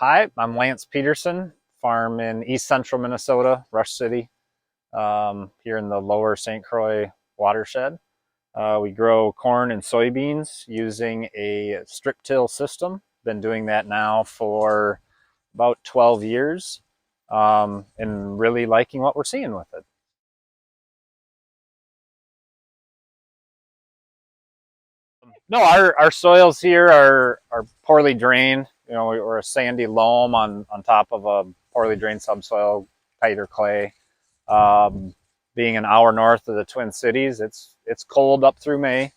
Hi, I'm Lance Petersen, farm in east central Minnesota, Rush City, here in the lower St. Croix watershed. We grow corn and soybeans using a strip till system. Been doing that now for about 12 years and really liking what we're seeing with it. No, our soils here are poorly drained. You know, we're a sandy loam on top of a poorly drained subsoil, tighter clay. Um, Being an hour north of the Twin Cities, it's cold up through May,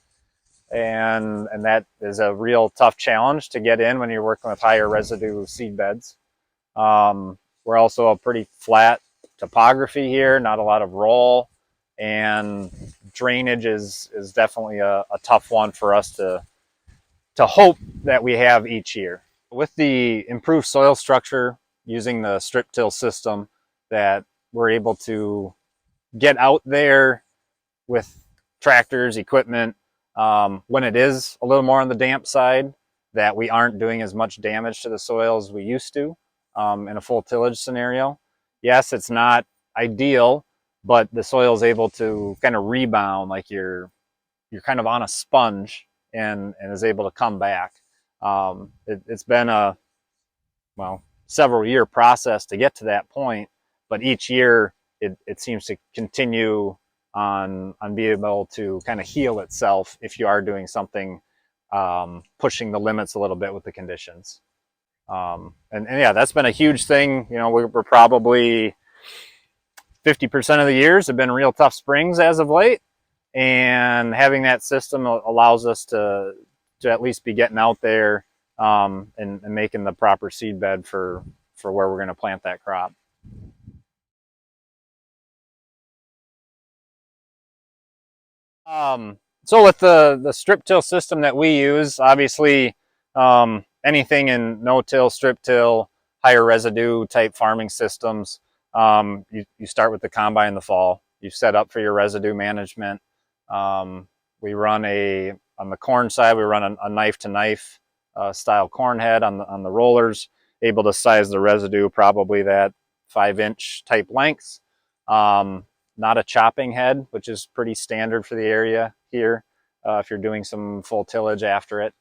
and that is a real tough challenge to get in when you're working with higher residue seed beds. We're also a pretty flat topography here, not a lot of roll, and drainage is definitely a tough one for us to hope that we have each year. With the improved soil structure using the strip till system, that we're able to get out there with tractors, equipment, when it is a little more on the damp side, that we aren't doing as much damage to the soil as we used to in a full tillage scenario. Yes, it's not ideal, but the soil is able to kind of rebound, like you're kind of on a sponge, and is able to come back. It's been a several year process to get to that point, but each year it seems to continue on being able to kind of heal itself if you are doing something pushing the limits a little bit with the conditions. And yeah, that's been a huge thing. You know, we're probably 50% of the years have been real tough springs as of late, and having that system allows us to at least be getting out there and making the proper seed bed for where we're going to plant that crop. So with the strip till system that we use, obviously anything in no-till, strip till, higher residue type farming systems, you start with the combine in the fall. You set up for your residue management. We run on the corn side, we run a knife to knife style corn head on the rollers, able to size the residue probably that 5-inch type lengths. Not a chopping head, which is pretty standard for the area here if you're doing some full tillage after it.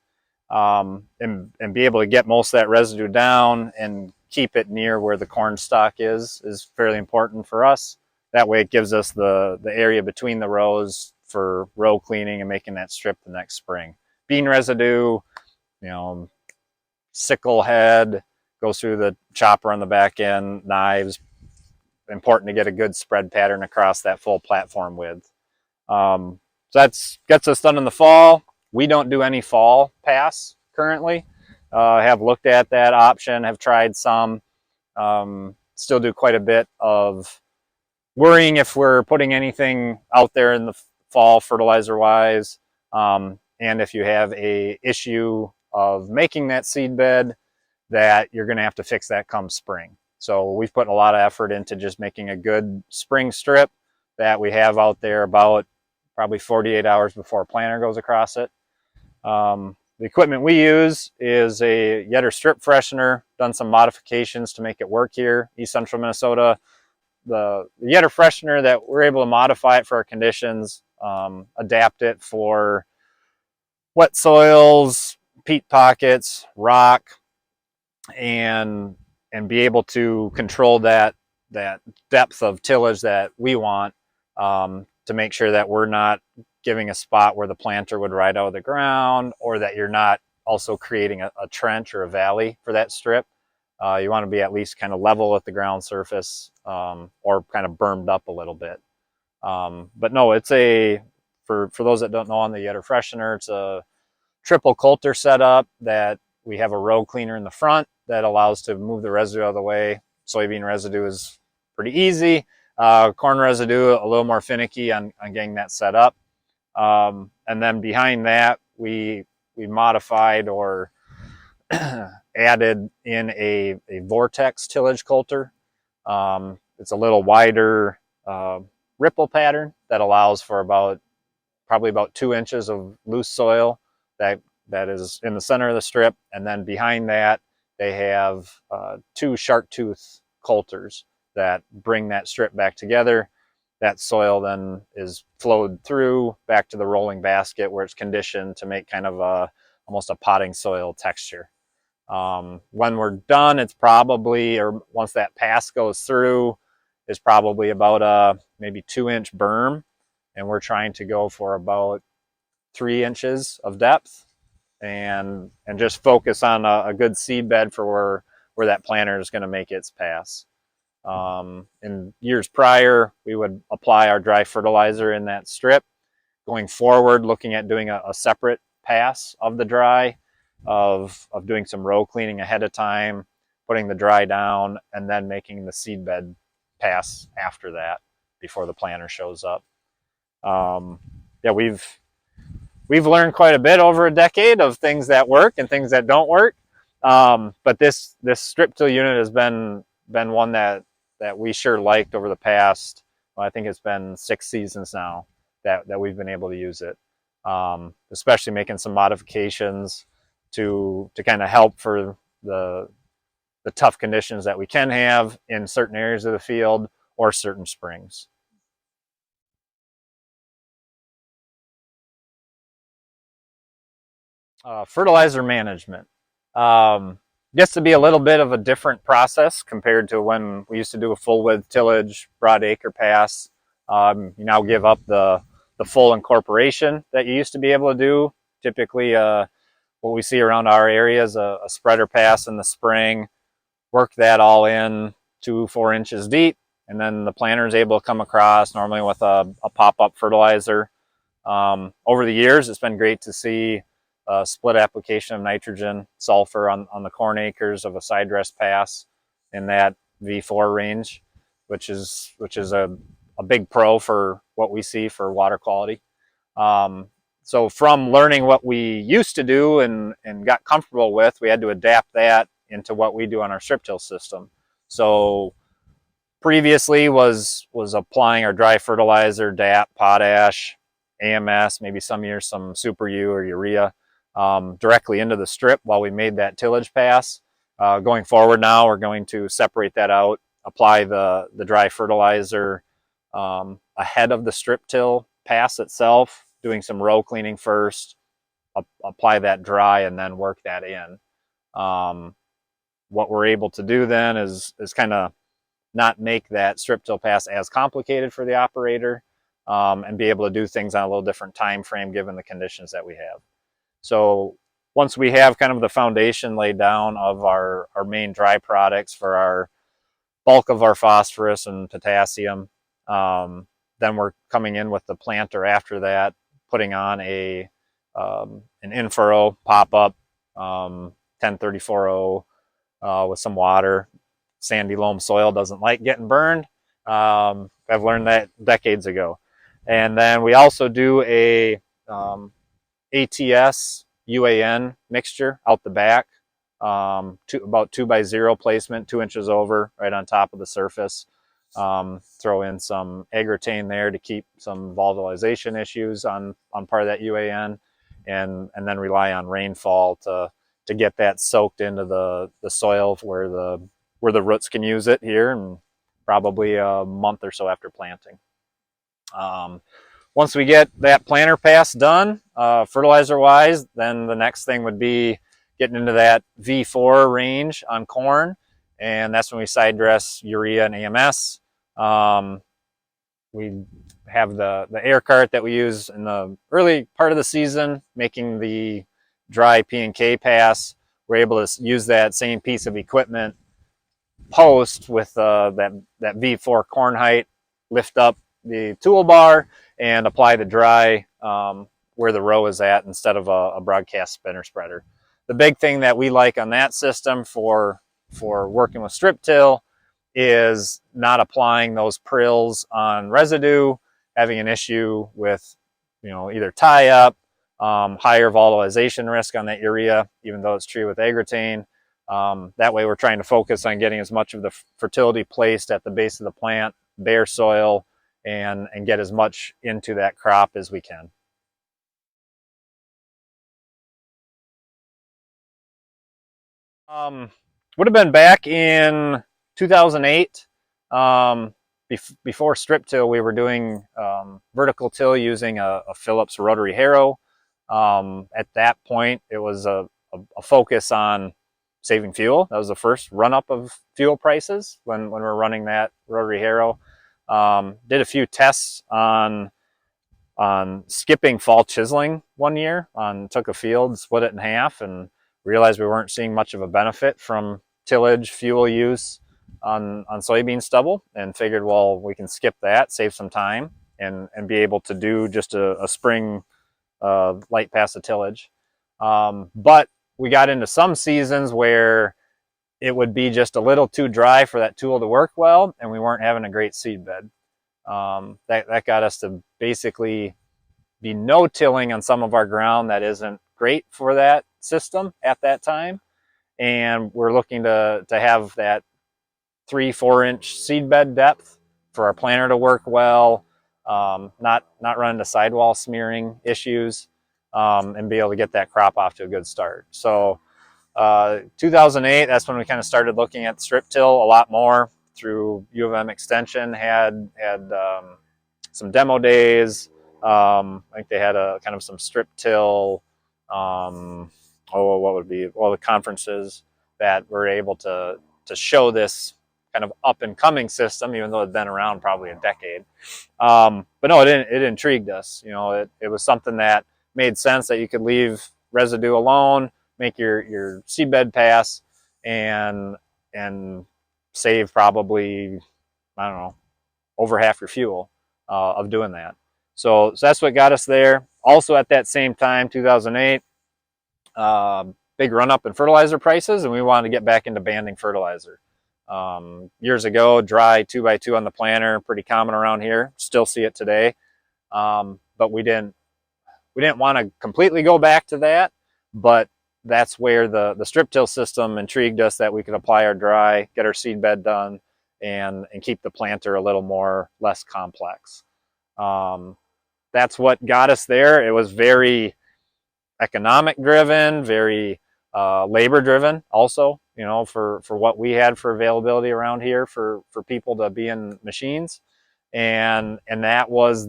And be able to get most of that residue down and keep it near where the corn stalk is fairly important for us. That way it gives us the area between the rows for row cleaning and making that strip the next spring. Bean residue, you know, sickle head, goes through the chopper on the back end, knives. Important to get a good spread pattern across that full platform width. So that's gets us done in the fall. We don't do any fall pass currently. Have looked at that option, have tried some. Still do quite a bit of worrying if we're putting anything out there in the fall fertilizer wise, and if you have a issue of making that seed bed, that you're going to have to fix that come spring. So we've put a lot of effort into just making a good spring strip that we have out there about probably 48 hours before a planter goes across it. The equipment we use is a Yetter strip freshener, done some modifications to make it work here, east central Minnesota. The Yetter freshener, that we're able to modify it for our conditions, adapt it for wet soils, peat pockets, rock, and be able to control that depth of tillage that we want, to make sure that we're not giving a spot where the planter would ride out of the ground, or that you're not also creating a trench or a valley for that strip. You want to be at least kind of level with the ground surface, or kind of bermed up a little bit. But no, it's for those that don't know, on the Yetter freshener, it's a triple coulter setup that we have a row cleaner in the front that allows to move the residue out of the way. Soybean residue is pretty easy. Corn residue, a little more finicky on getting that set up. And then behind that, we modified or added in a vortex tillage coulter. It's a little wider ripple pattern that allows for probably about 2 inches of loose soil that is in the center of the strip, and then behind that they have 2 shark tooth coulters that bring that strip back together. That soil then is flowed through back to the rolling basket where it's conditioned to make kind of almost a potting soil texture. When we're done, it's probably, or once that pass goes through, is probably about a maybe 2-inch berm, and we're trying to go for about 3 inches of depth, and just focus on a good seed bed for where that planter is going to make its pass. In years prior, we would apply our dry fertilizer in that strip. Going forward, looking at doing a separate pass of the dry, of doing some row cleaning ahead of time, putting the dry down, and then making the seed bed pass after that before the planter shows up. Yeah, we've learned quite a bit over a decade of things that work and things that don't work. But this strip till unit has been one that we sure liked over the past, well, I think it's been 6 seasons now that we've been able to use it. Especially making some modifications to kind of help for the tough conditions that we can have in certain areas of the field or certain springs. Fertilizer management gets to be a little bit of a different process compared to when we used to do a full width tillage, broad acre pass. You now give up the full incorporation that you used to be able to do. Typically, what we see around our area is a spreader pass in the spring, work that all in 2-4 inches deep, and then the planter is able to come across normally with a pop-up fertilizer. Over the years, it's been great to see a split application of nitrogen, sulfur on the corn acres of a side dress pass in that V4 range, which is a big pro for what we see for water quality. So from learning what we used to do and got comfortable with, we had to adapt that into what we do on our strip till system. So previously was applying our dry fertilizer, DAP, potash, AMS, maybe some years some Super U or urea, directly into the strip while we made that tillage pass. Going forward now, we're going to separate that out, apply the dry fertilizer ahead of the strip till pass itself, doing some row cleaning first, apply that dry, and then work that in. What we're able to do then is kind of not make that strip till pass as complicated for the operator, and be able to do things on a little different time frame given the conditions that we have. So once we have kind of the foundation laid down of our main dry products for our bulk of our phosphorus and potassium, then we're coming in with the planter after that, putting on an in-furrow pop-up 1034-0 with some water. Sandy loam soil doesn't like getting burned. I've learned that decades ago. And then we also do a ATS UAN mixture out the back, about 2x0 placement, 2 inches over, right on top of the surface. Throw in some agrotane there to keep some volatilization issues on part of that UAN, and then rely on rainfall to get that soaked into the soil where the roots can use it here, and probably a month or so after planting. Once we get that planter pass done, fertilizer wise, then the next thing would be getting into that V4 range on corn, and that's when we side dress urea and AMS. We have the air cart that we use in the early part of the season, making the dry P&K pass. We're able to use that same piece of equipment post with that V4 corn height, lift up the toolbar and apply the dry where the row is at instead of a broadcast spinner spreader. The big thing that we like on that system for working with strip till is not applying those prills on residue, having an issue with, either tie up, higher volatilization risk on that urea, even though it's true with agrotane. That way we're trying to focus on getting as much of the fertility placed at the base of the plant, bare soil, and get as much into that crop as we can. would have been back in 2008. Um, Before strip till, we were doing vertical till using a Phillips rotary harrow. At that point, it was a focus on saving fuel. That was the first run up of fuel prices when we were running that rotary harrow. Did a few tests on skipping fall chiseling one year. Took a field, split it in half, and realized we weren't seeing much of a benefit from tillage fuel use on soybean stubble, and figured, well, we can skip that, save some time, and be able to do just a spring light pass of tillage. But we got into some seasons where it would be just a little too dry for that tool to work well, and we weren't having a great seed bed. That got us to basically be no-tilling on some of our ground that isn't great for that system at that time. And we're looking to have that 3-4 inch seed bed depth for our planter to work well, not run into sidewall smearing issues, and be able to get that crop off to a good start. So 2008, that's when we kind of started looking at strip till a lot more through U of M Extension. Had some demo days. I think they had a kind of some strip till, what would be, well, the conferences that were able to show this kind of up and coming system, even though it'd been around probably a decade. But no, it intrigued us. You know, it was something that made sense, that you could leave residue alone, make your seedbed pass, and save probably, I don't know, over half your fuel of doing that. So that's what got us there. Also at that same time, 2008, big run up in fertilizer prices, and we wanted to get back into banding fertilizer. Years ago, dry 2x2 on the planter, pretty common around here. Still see it today, but we didn't want to completely go back to that. But that's where the strip till system intrigued us, that we could apply our dry, get our seed bed done, and keep the planter a little less complex. That's what got us there. It was very economic driven, very labor driven also, you know, for what we had for availability around here for people to be in machines. And that was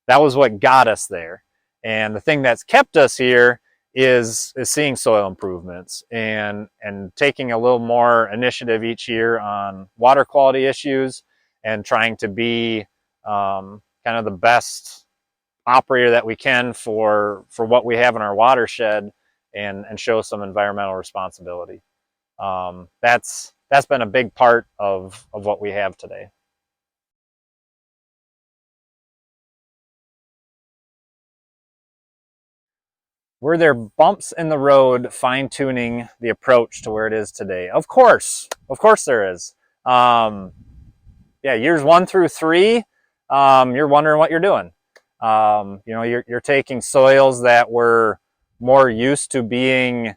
what got us there. And the thing that's kept us here is seeing soil improvements and taking a little more initiative each year on water quality issues, and trying to be kind of the best operator that we can for what we have in our watershed, and show some environmental responsibility. That's been a big part of what we have today. Were there bumps in the road fine-tuning the approach to where it is today? Of course there is. Yeah, years 1 through 3, you're wondering what you're doing. You know, you're taking soils that were more used to being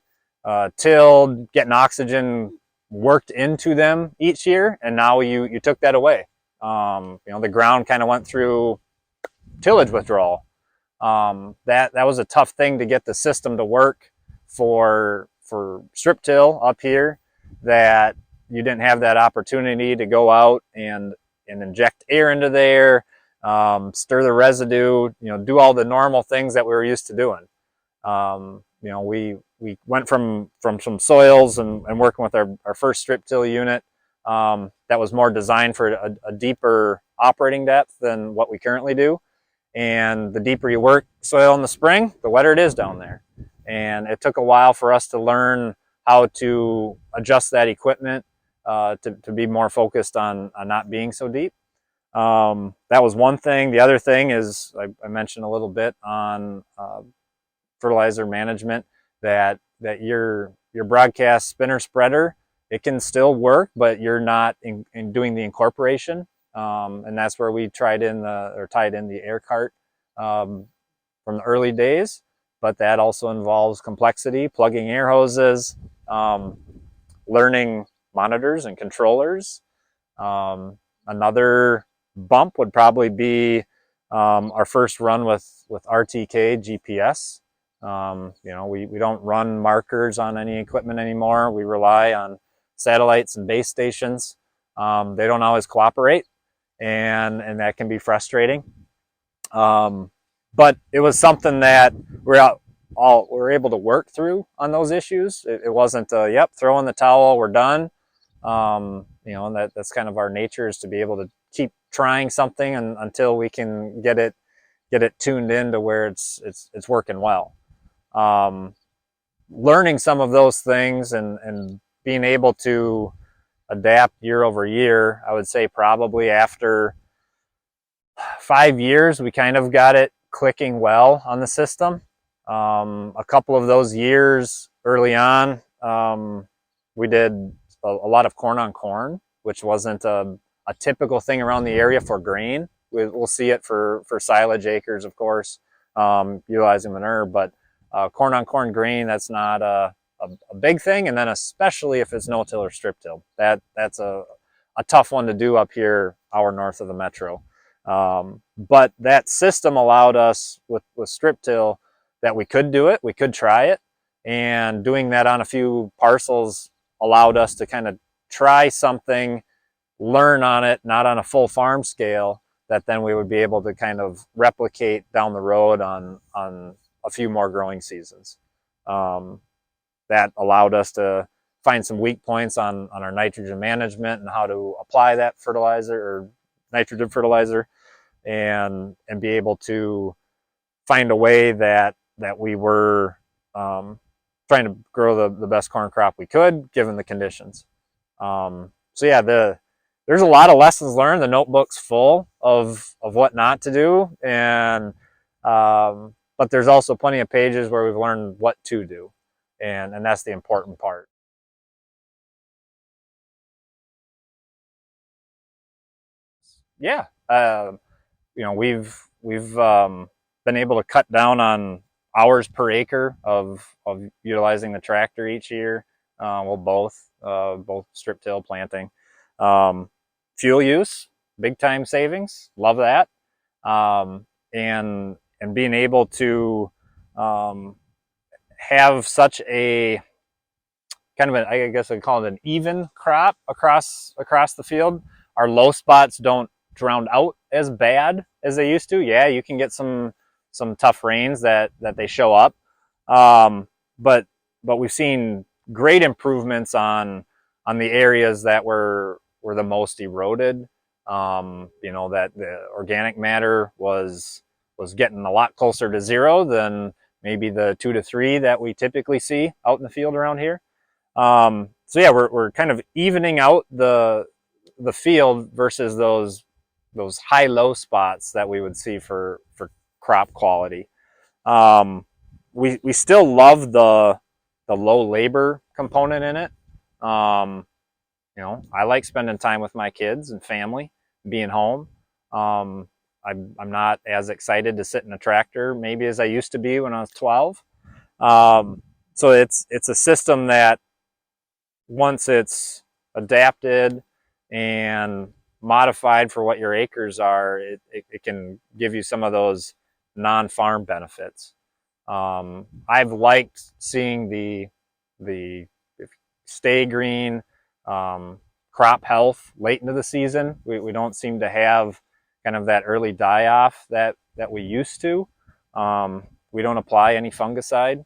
tilled, getting oxygen worked into them each year, and now you took that away. You know, the ground kind of went through tillage withdrawal. That was a tough thing to get the system to work for strip till up here, that you didn't have that opportunity to go out and inject air into there, stir the residue, you know, do all the normal things that we were used to doing. You know, we went from some soils and working with our first strip till unit that was more designed for a deeper operating depth than what we currently do. And the deeper you work soil in the spring, the wetter it is down there. And it took a while for us to learn how to adjust that equipment to be more focused on not being so deep. That was one thing. The other thing is, I mentioned a little bit on fertilizer management, that your broadcast spinner spreader, it can still work, but you're not in doing the incorporation. And that's where we tied in the air cart from the early days. But that also involves complexity, plugging air hoses, learning monitors and controllers. Another bump would probably be our first run with RTK GPS. You know, we don't run markers on any equipment anymore. We rely on satellites and base stations. They don't always cooperate, and that can be frustrating. But it was something that we're able to work through on those issues. It wasn't, yep, throw in the towel, we're done. You know, and that's kind of our nature, is to be able to keep trying something until we can get it tuned in to where it's working well. Learning some of those things and being able to adapt year over year, I would say probably after 5 years, we kind of got it clicking well on the system. A couple of those years early on, we did a lot of corn on corn, which wasn't a typical thing around the area for grain. We'll see it for silage acres, of course, utilizing manure, but corn on corn grain, that's not a big thing. And then especially if it's no-till or strip-till, that's a tough one to do up here, hour north of the metro. But that system allowed us with strip-till that we could do it, we could try it, and doing that on a few parcels allowed us to kind of try something, learn on it, not on a full farm scale, that then we would be able to kind of replicate down the road on a few more growing seasons. That allowed us to find some weak points on our nitrogen management and how to apply that fertilizer or nitrogen fertilizer, and be able to find a way that we were trying to grow the best corn crop we could given the conditions. So yeah, there's a lot of lessons learned. The notebook's full of what not to do, and but there's also plenty of pages where we've learned what to do, and that's the important part. Yeah, you know, we've been able to cut down on hours per acre of utilizing the tractor each year. Well, both strip till, planting, fuel use, big time savings. Love that, and being able to have such a kind of an, I guess I'd call it an even crop across the field. Our low spots don't drown out as bad as they used to. Yeah, you can get some tough rains that they show up, but we've seen great improvements on the areas that were the most eroded. You know, that the organic matter was getting a lot closer to zero than maybe the 2 to 3 that we typically see out in the field around here. So yeah, we're kind of evening out the field versus those high-low spots that we would see for crop quality. We still love the low labor component in it. You know, I like spending time with my kids and family, being home. I'm not as excited to sit in a tractor maybe as I used to be when I was 12. So it's a system that once it's adapted and modified for what your acres are, it can give you some of those non-farm benefits. I've liked seeing the stay green, crop health late into the season. We don't seem to have kind of that early die-off that we used to. We don't apply any fungicide.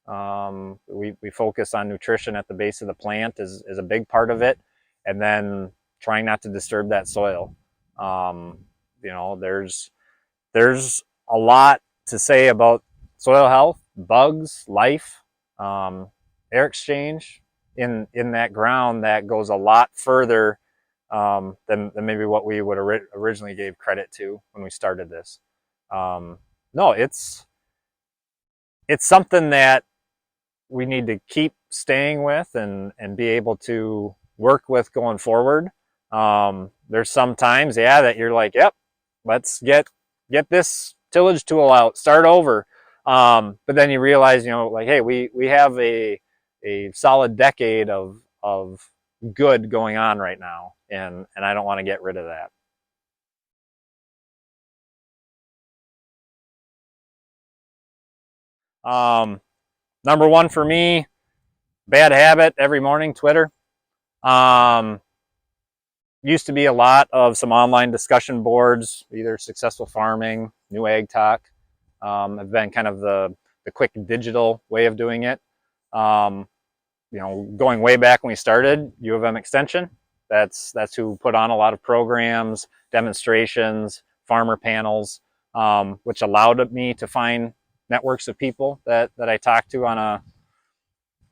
We focus on nutrition at the base of the plant is a big part of it, and then trying not to disturb that soil. You know, there's a lot to say about soil health, bugs, life, air exchange in that ground that goes a lot further than maybe what we would originally gave credit to when we started this. No, it's something that we need to keep staying with and be able to work with going forward. There's some times, yeah, that you're like, yep, let's get this tillage tool out, start over. But then you realize, you know, like, hey, we have a solid decade of good going on right now, and I don't want to get rid of that. Number one for me, bad habit every morning, Twitter. Used to be a lot of some online discussion boards, either Successful Farming, New Ag Talk, have been kind of the quick digital way of doing it. You know, going way back when we started, U of M Extension, that's who put on a lot of programs, demonstrations, farmer panels, which allowed me to find networks of people that I talk to on a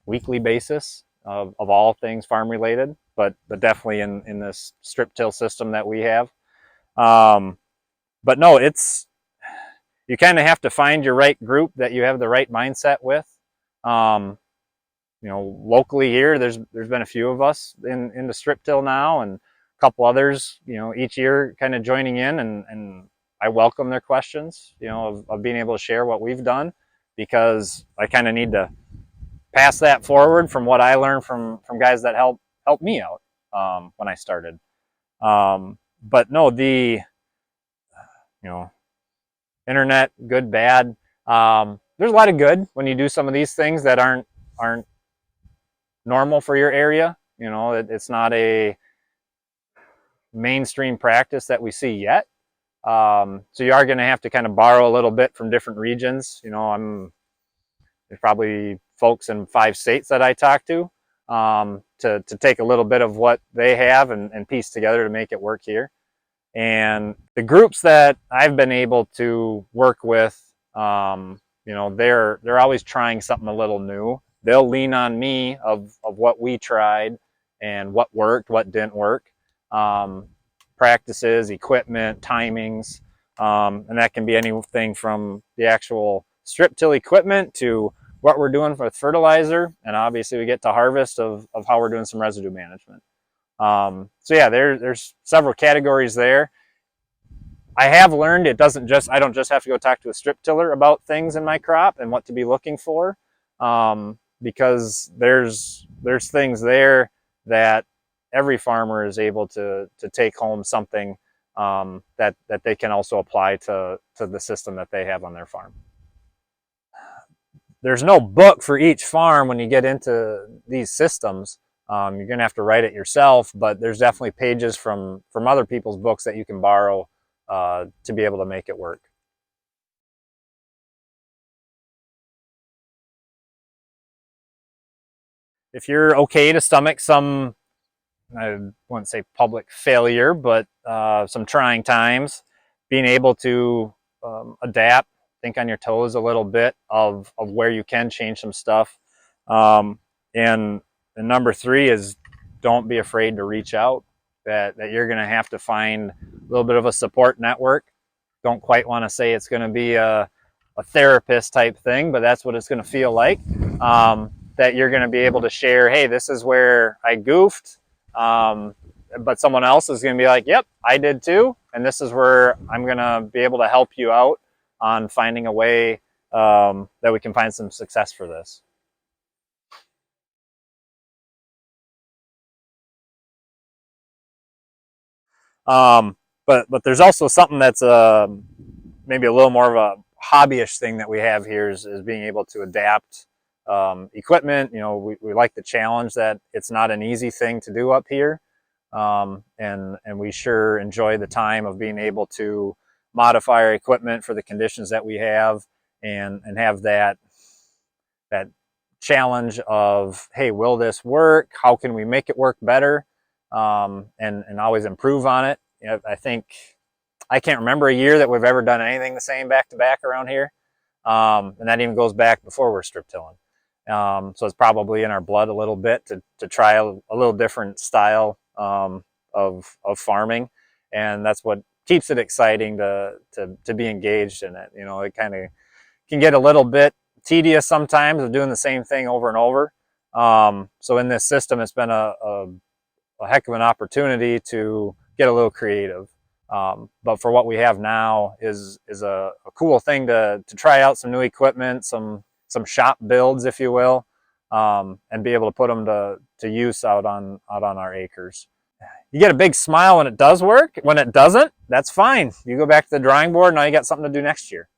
weekly basis of all things farm related, but definitely in this strip till system that we have. But no, you kind of have to find your right group that you have the right mindset with. You know, locally here, there's been a few of us in the strip till now, and a couple others, you know, each year kind of joining in, and I welcome their questions, you know, of being able to share what we've done, because I kind of need to pass that forward from what I learned from guys that helped me out when I started. But no, you know, internet, good, bad. There's a lot of good when you do some of these things that aren't normal for your area. You know, it's not a mainstream practice that we see yet. So you are going to have to kind of borrow a little bit from different regions. You know, there's probably folks in 5 states that I talk to take a little bit of what they have and piece together to make it work here. And the groups that I've been able to work with, you know, they're always trying something a little new. They'll lean on me of what we tried and what worked, what didn't work, practices, equipment, timings, and that can be anything from the actual strip till equipment to what we're doing with fertilizer, and obviously we get to harvest of how we're doing some residue management. So yeah, there's several categories there. I have learned I don't just have to go talk to a strip tiller about things in my crop and what to be looking for, because there's things there that every farmer is able to take home something that they can also apply to the system that they have on their farm. There's no book for each farm when you get into these systems. You're going to have to write it yourself, but there's definitely pages from other people's books that you can borrow to be able to make it work. If you're okay to stomach some, I wouldn't say public failure, but some trying times, being able to adapt, think on your toes a little bit of where you can change some stuff. And number 3 is don't be afraid to reach out, that you're going to have to find a little bit of a support network. Don't quite want to say it's going to be a therapist type thing, but that's what it's going to feel like. That you're going to be able to share, hey, this is where I goofed. But someone else is going to be like, yep, I did too. And this is where I'm going to be able to help you out on finding a way that we can find some success for this. But there's also something that's maybe a little more of a hobbyish thing that we have here is being able to adapt equipment. You know, we like the challenge that it's not an easy thing to do up here. And we sure enjoy the time of being able to modify our equipment for the conditions that we have and have that challenge of, hey, will this work? How can we make it work better? And always improve on it. You know, I think I can't remember a year that we've ever done anything the same back to back around here. And that even goes back before we're strip tilling. So it's probably in our blood a little bit to try a little different style of farming, and that's what keeps it exciting to be engaged in it. You know, it kind of can get a little bit tedious sometimes of doing the same thing over and over. So in this system, it's been a heck of an opportunity to get a little creative. But for what we have now is a cool thing to try out some new equipment, some shop builds, if you will, and be able to put them to use out on our acres. You get a big smile when it does work. When it doesn't, that's fine. You go back to the drawing board, now you got something to do next year.